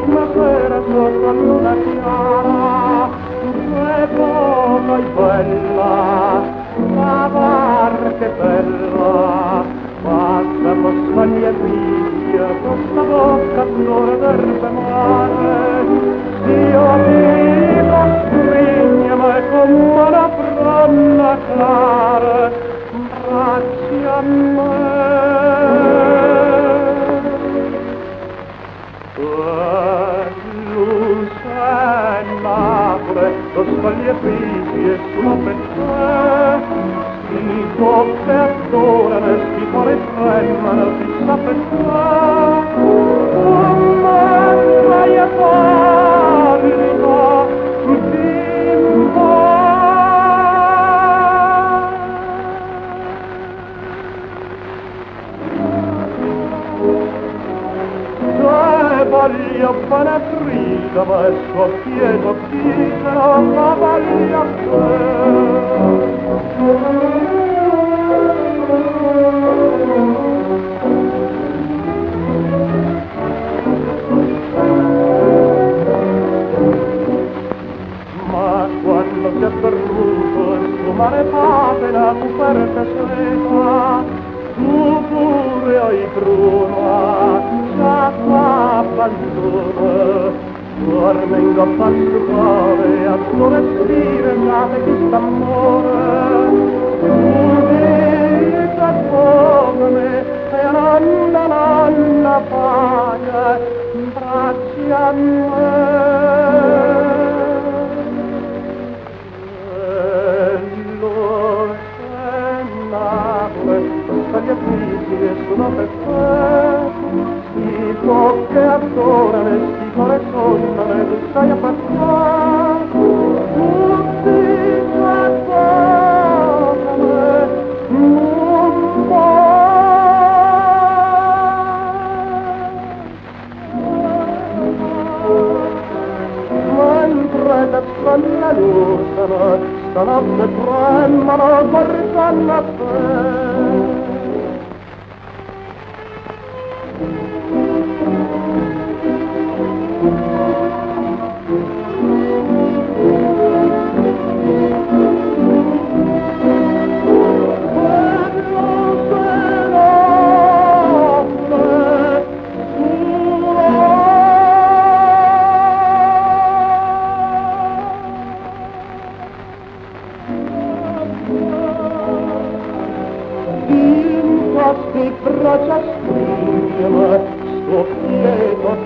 Primavera sotto luna chiara, è poca e bella, la barca è bella, passa con spaglie via, questa bocca flore d'erbe mare, si io stringe ma è come una bronna clara, braccia a me. Lo scoglie fisi e sulla per te si tocca e adorano e si cuore tremano fissa per te come vai a farlo bimbo voglio bene frida ma è suo chiedo chi sarà la voglia ma quando si è perduto il suo mare pape la coperta seta tu pure hai bruna già qua abbandono dorme in goffa al sudore a suo respiro entrate chi st'amore tu vita come e nonna paga bracci a me gli afflitti e sono per te si tocca e adorano e si cuore sognano e tu stai a passare tutti si adorano non mentre da scolla lucano stanotte tremano guardando a te braccia stringe, sto quieto,